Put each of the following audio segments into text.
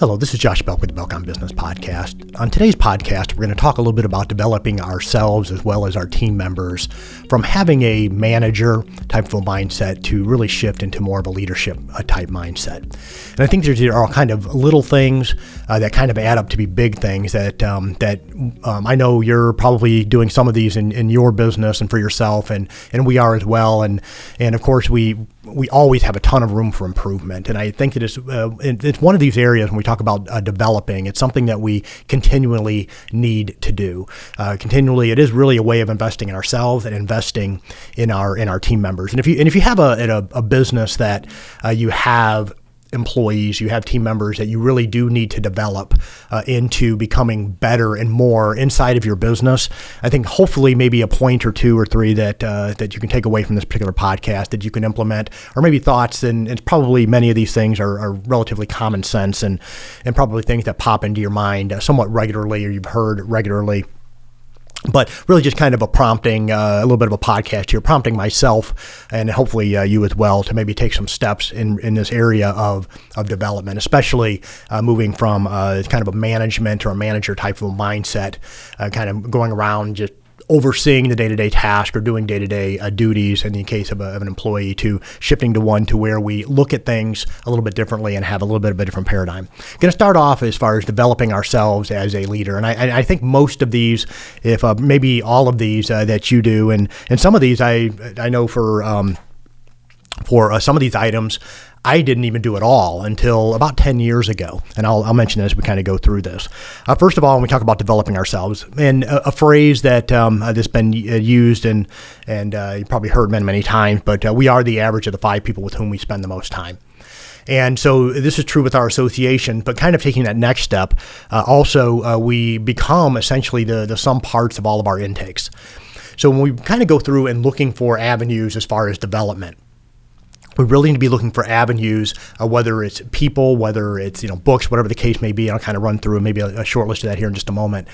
Hello, this is Josh Belk with the Belk on Business podcast. On today's podcast, we're going to talk a little bit about developing ourselves as well as our team members from having a manager type of a mindset to really shift into more of a leadership type mindset. And I think there are all kind of little things that kind of add up to be big things that I know you're probably doing some of these in your business and for yourself, and we are as well. And of course, we always have a ton of room for improvement. And I think that it's one of these areas when we talk about developing. It's something that we continually need to do. Continually, it is really a way of investing in ourselves and investing in our team members. And if you have a business that you have employees, you have team members that you really do need to develop into becoming better and more inside of your business, I think hopefully maybe a point or two or three that you can take away from this particular podcast that you can implement, or maybe thoughts, and it's probably many of these things are relatively common sense and probably things that pop into your mind somewhat regularly or you've heard regularly. But really just kind of a prompting, a little bit of a podcast here, prompting myself and hopefully you as well to maybe take some steps in this area of development, especially moving from kind of a management or a manager type of a mindset, kind of going around just overseeing the day-to-day task or doing day-to-day duties in the case of an employee, to shifting to one to where we look at things a little bit differently and have a little bit of a different paradigm. Going to start off as far as developing ourselves as a leader. And I think most of these, if maybe all of these that you do, and some of these I know for some of these items, I didn't even do it all until about 10 years ago. And I'll mention this as we kind of go through this. First of all, when we talk about developing ourselves, and a phrase that's been used and you probably heard many times, but we are the average of the 5 people with whom we spend the most time. And so this is true with our association, but kind of taking that next step, also we become essentially the sum parts of all of our intakes. So when we kind of go through and looking for avenues as far as development, we really need to be looking for avenues, whether it's people, whether it's books, whatever the case may be. And I'll kind of run through maybe a short list of that here in just a moment.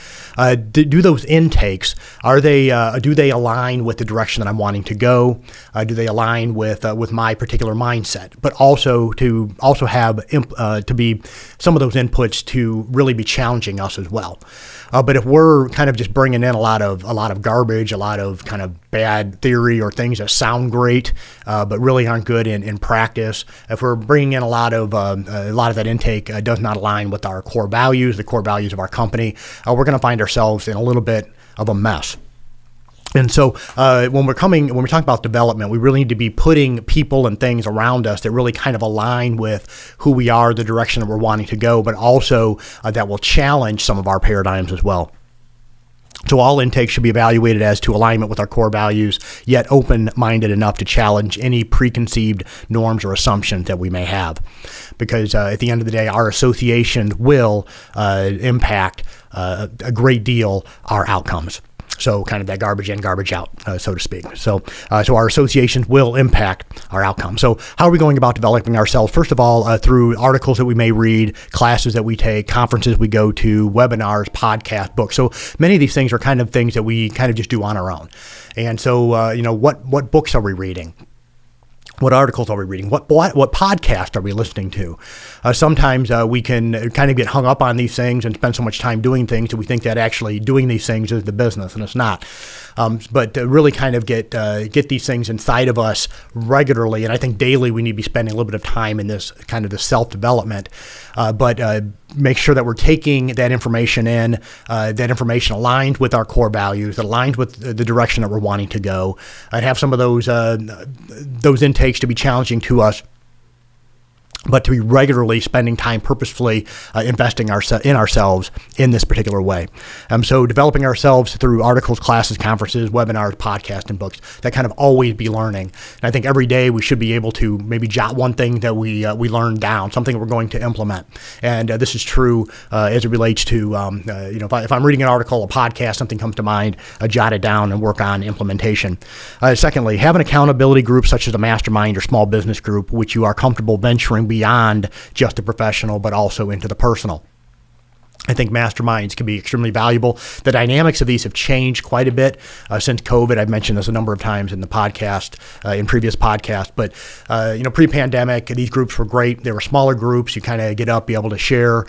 Do those intakes, do they align with the direction that I'm wanting to go? Do they align with my particular mindset? But also to have to be some of those inputs to really be challenging us as well. But if we're kind of just bringing in a lot of garbage, a lot of kind of bad theory or things that sound great, but really aren't good in practice, if we're bringing in a lot of that intake does not align with our core values, the core values of our company, we're going to find ourselves in a little bit of a mess. And so when we're talking about development, we really need to be putting people and things around us that really kind of align with who we are, the direction that we're wanting to go, but also that will challenge some of our paradigms as well. So all intakes should be evaluated as to alignment with our core values, yet open-minded enough to challenge any preconceived norms or assumptions that we may have. Because at the end of the day, our association will impact a great deal our outcomes. So kind of that garbage in, garbage out, so to speak. So our associations will impact our outcome. So how are we going about developing ourselves? First of all, through articles that we may read, classes that we take, conferences we go to, webinars, podcasts, books. So many of these things are kind of things that we kind of just do on our own. And so, what books are we reading? What articles are we reading? What podcast are we listening to? Sometimes we can kind of get hung up on these things and spend so much time doing things that we think that actually doing these things is the business, and it's not. But to really kind of get these things inside of us regularly, and I think daily we need to be spending a little bit of time in this kind of the self-development, but make sure that we're taking that information in, that information aligns with our core values, that aligns with the direction that we're wanting to go, and have some of those intakes to be challenging to us, but to be regularly spending time purposefully investing in ourselves in this particular way. So developing ourselves through articles, classes, conferences, webinars, podcasts, and books, that kind of always be learning. And I think every day we should be able to maybe jot one thing that we learn down, something we're going to implement. And this is true as it relates to, if I'm reading an article, a podcast, something comes to mind, jot it down and work on implementation. Secondly, have an accountability group such as a mastermind or small business group, which you are comfortable venturing beyond just the professional, but also into the personal. I think masterminds can be extremely valuable. The dynamics of these have changed quite a bit since COVID. I've mentioned this a number of times in the podcast, in previous podcasts. But pre-pandemic, these groups were great. They were smaller groups. You kind of get up, be able to share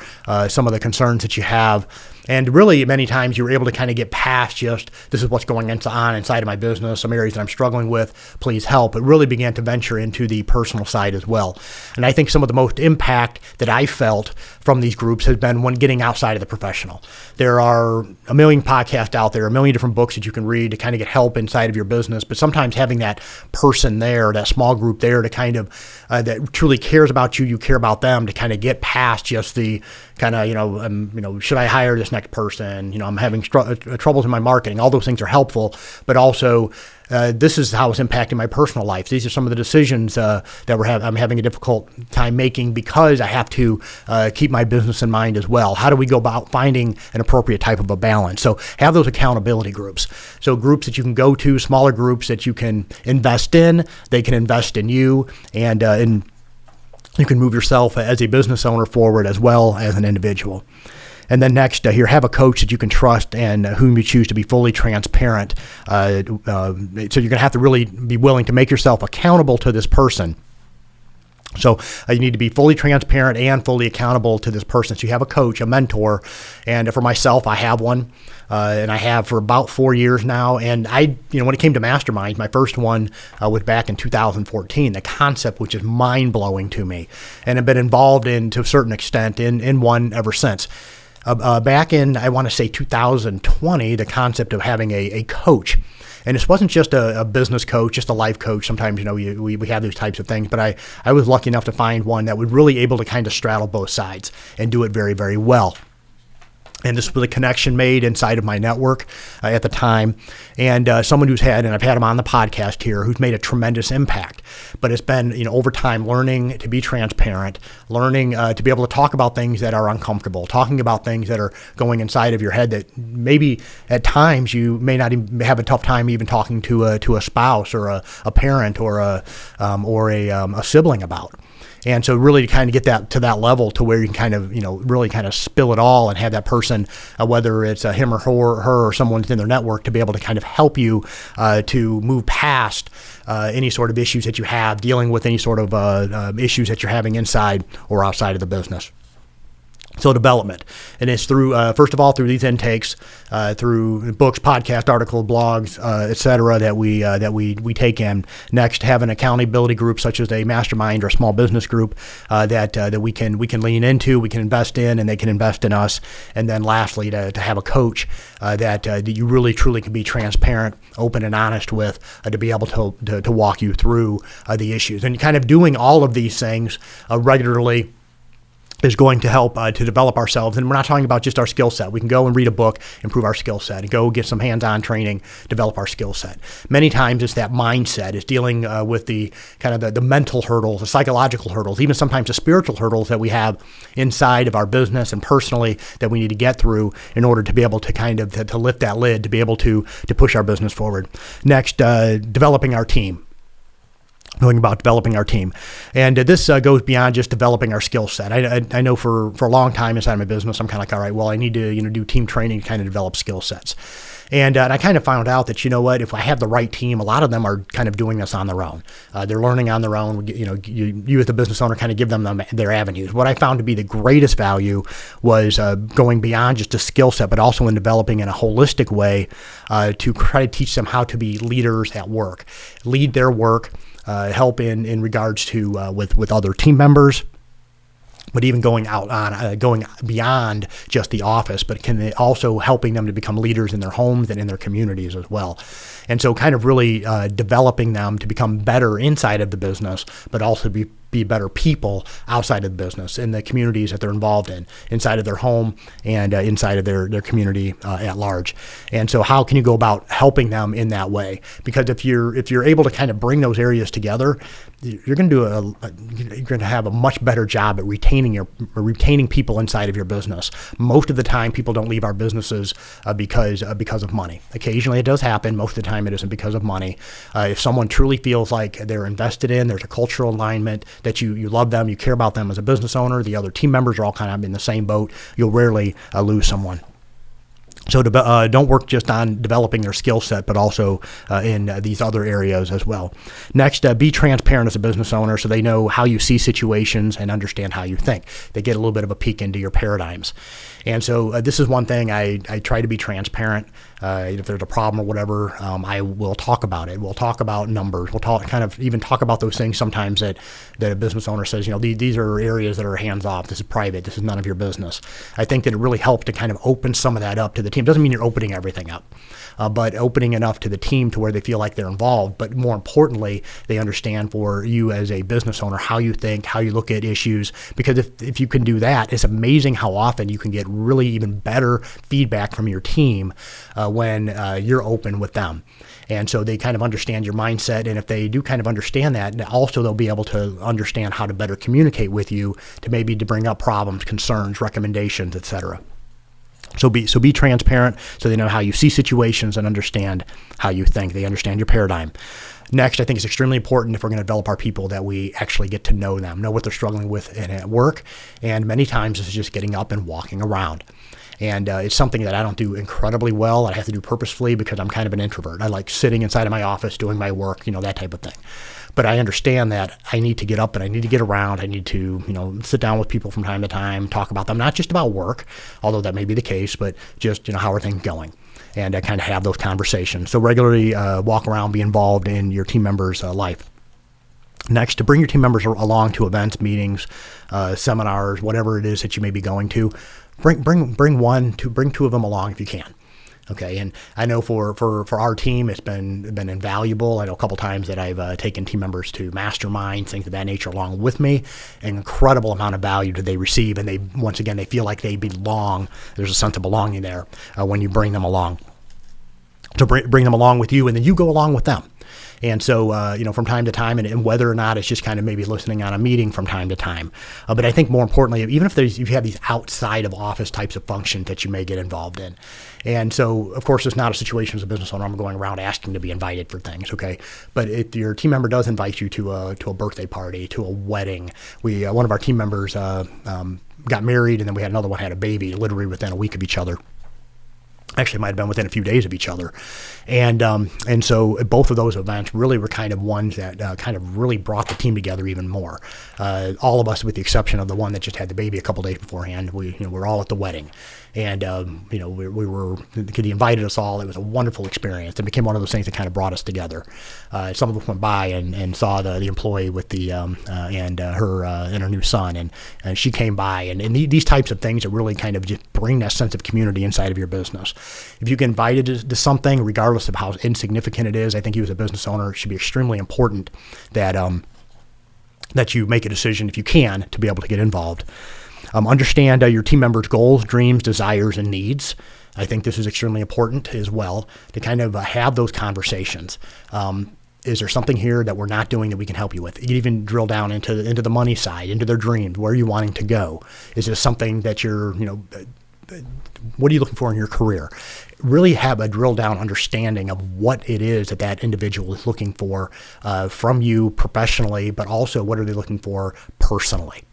some of the concerns that you have. And really, many times you were able to kind of get past just, this is what's going on inside of my business, some areas that I'm struggling with, please help. It really began to venture into the personal side as well. And I think some of the most impact that I felt from these groups has been when getting outside of the professional. There are a million podcasts out there, a million different books that you can read to kind of get help inside of your business. But sometimes having that person there, that small group there to kind of, that truly cares about you, you care about them, to kind of get past just the kind of, should I hire this next person? I'm having troubles in my marketing. All those things are helpful, but also this is how it's impacting my personal life. These are some of the decisions that I'm having a difficult time making because I have to keep my business in mind as well. How do we go about finding an appropriate type of a balance? So have those accountability groups. So groups that you can go to, smaller groups that you can invest in, they can invest in you, and you can move yourself as a business owner forward as well as an individual. And then next, here, have a coach that you can trust and whom you choose to be fully transparent. So you're going to have to really be willing to make yourself accountable to this person. So you need to be fully transparent and fully accountable to this person. So you have a coach, a mentor. And for myself, I have one. And I have for about 4 years now. And when it came to masterminds, my first one was back in 2014. The concept was just mind-blowing to me. And I've been involved to a certain extent in one ever since. Back in, I want to say 2020, the concept of having a coach. And this wasn't just a business coach, just a life coach. Sometimes, we have those types of things. But I was lucky enough to find one that was really able to kind of straddle both sides and do it very, very well. And this was a connection made inside of my network at the time. And someone who's had, and I've had him on the podcast here, who's made a tremendous impact. But it's been, over time, learning to be transparent, learning to be able to talk about things that are uncomfortable, talking about things that are going inside of your head that maybe at times you may not even have a tough time even talking to a spouse or a parent or a sibling about. And so really to kind of get that to that level to where you can kind of, really kind of spill it all and have that person, whether it's him or her or someone within their network, to be able to kind of help you to move past any sort of issues that you have, dealing with any sort of issues that you're having inside or outside of the business. So development, and it's through, first of all, through these intakes, through books, podcasts, articles, blogs, et cetera, that we take in. Next, have an accountability group such as a mastermind or a small business group that we can lean into, we can invest in, and they can invest in us. And then lastly, to have a coach that you really truly can be transparent, open, and honest with, to be able to walk you through the issues. And kind of doing all of these things regularly is going to help to develop ourselves. And we're not talking about just our skill set. We can go and read a book, improve our skill set, and go get some hands-on training, develop our skill set. Many times it's that mindset, is dealing with the kind of the mental hurdles, the psychological hurdles, even sometimes the spiritual hurdles that we have inside of our business and personally that we need to get through in order to be able to kind of to lift that lid, to be able to push our business forward. Next, developing our team. Going about developing our team. And this goes beyond just developing our skill set. I know for a long time inside my business, I'm kind of like, all right, well, I need to do team training to kind of develop skill sets. And I kind of found out that, if I have the right team, a lot of them are kind of doing this on their own. They're learning on their own. You as the business owner kind of give them their avenues. What I found to be the greatest value was going beyond just a skill set, but also in developing in a holistic way to try to teach them how to be leaders at work, lead their work, help in regards to with other team members, but even going beyond just the office, but can also helping them to become leaders in their homes and in their communities as well. And so kind of really developing them to become better inside of the business, but also be better people outside of the business in the communities that they're involved in, inside of their home and inside of their community at large. And so how can you go about helping them in that way? Because if you're able to kind of bring those areas together, you're going to have a much better job at retaining people inside of your business. Most of the time, people don't leave our businesses because of money. Occasionally, it does happen. Most of the time, it isn't because of money. If someone truly feels like they're invested in, there's a cultural alignment, that you love them, you care about them as a business owner, the other team members are all kind of in the same boat, you'll rarely lose someone. So don't work just on developing their skill set, but also in these other areas as well. Next, be transparent as a business owner so they know how you see situations and understand how you think. They get a little bit of a peek into your paradigms. And so this is one thing I try to be transparent. If there's a problem or whatever, I will talk about it. We'll talk about numbers. We'll talk about those things sometimes that a business owner says, these are areas that are hands off. This is private. This is none of your business. I think that it really helped to kind of open some of that up to the team. Doesn't mean you're opening everything up, but opening enough to the team to where they feel like they're involved. But more importantly, they understand for you as a business owner how you think, how you look at issues. Because if you can do that, it's amazing how often you can get really even better feedback from your team when you're open with them. And so they kind of understand your mindset. And if they do kind of understand that, also they'll be able to understand how to better communicate with you to bring up problems, concerns, recommendations, etc. So be transparent so they know how you see situations and understand how you think. They understand your paradigm. Next, I think it's extremely important if we're going to develop our people that we actually get to know them, know what they're struggling with at work. And many times it's just getting up and walking around. And it's something that I don't do incredibly well. I have to do purposefully because I'm kind of an introvert. I like sitting inside of my office doing my work, that type of thing. But I understand that I need to get up and I need to get around. I need to, sit down with people from time to time, talk about them, not just about work, although that may be the case, but just, how are things going? And I kind of have those conversations. So regularly walk around, be involved in your team members' life. Next, to bring your team members along to events, meetings, seminars, whatever it is that you may be going to. Bring two of them along if you can. Okay, and I know for our team, it's been invaluable. I know a couple times that I've taken team members to mastermind, things of that nature along with me. An incredible amount of value do they receive, and they feel like they belong. There's a sense of belonging there when you bring them along. So bring them along with you, and then you go along with them. And so, from time to time, and whether or not it's just kind of maybe listening on a meeting from time to time. But I think more importantly, even if you have these outside of office types of functions that you may get involved in. And so, of course, it's not a situation as a business owner I'm going around asking to be invited for things, okay? But if your team member does invite you to a birthday party, to a wedding, one of our team members got married, and then we had another one had a baby literally within a week of each other. Actually, it might have been within a few days of each other. And so both of those events really were kind of ones that kind of really brought the team together even more. All of us, with the exception of the one that just had the baby a couple days beforehand, we're all at the wedding. And, he invited us all. It was a wonderful experience. It became one of those things that kind of brought us together. Some of us went by and saw the employee with her new son, and she came by. And these types of things that really kind of just bring that sense of community inside of your business. If you get invited to something, regardless of how insignificant it is, I think you as a business owner, it should be extremely important that you make a decision, if you can, to be able to get involved. Understand your team members' goals, dreams, desires, and needs. I think this is extremely important as well, to kind of have those conversations. Is there something here that we're not doing that we can help you with? You even drill down into the money side, into their dreams. Where are you wanting to go? Is this something that you're, what are you looking for in your career? Really have a drill down understanding of what it is that individual is looking for from you professionally, but also what are they looking for personally?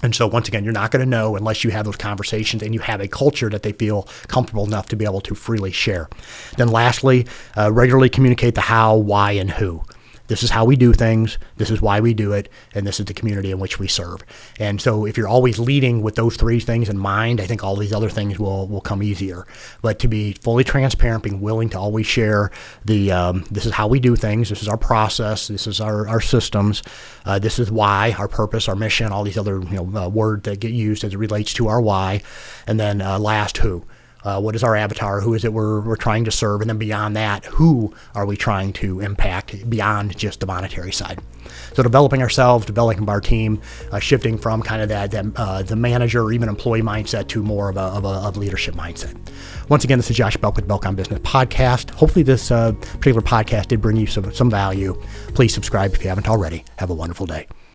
And so once again, you're not going to know unless you have those conversations and you have a culture that they feel comfortable enough to be able to freely share. Then lastly, regularly communicate the how, why, and who. This is how we do things. This is why we do it. And this is the community in which we serve. And so if you're always leading with those three things in mind, I think all these other things will come easier. But to be fully transparent, being willing to always share this is how we do things. This is our process. This is our systems. This is why, our purpose, our mission, all these other words that get used as it relates to our why. And then last, who. What is our avatar? Who is it we're trying to serve? And then beyond that, who are we trying to impact beyond just the monetary side? So developing ourselves, developing our team, shifting from kind of the manager or even employee mindset to more of a leadership mindset. Once again, this is Josh Belk with Belk on Business Podcast. Hopefully this particular podcast did bring you some value. Please subscribe if you haven't already. Have a wonderful day.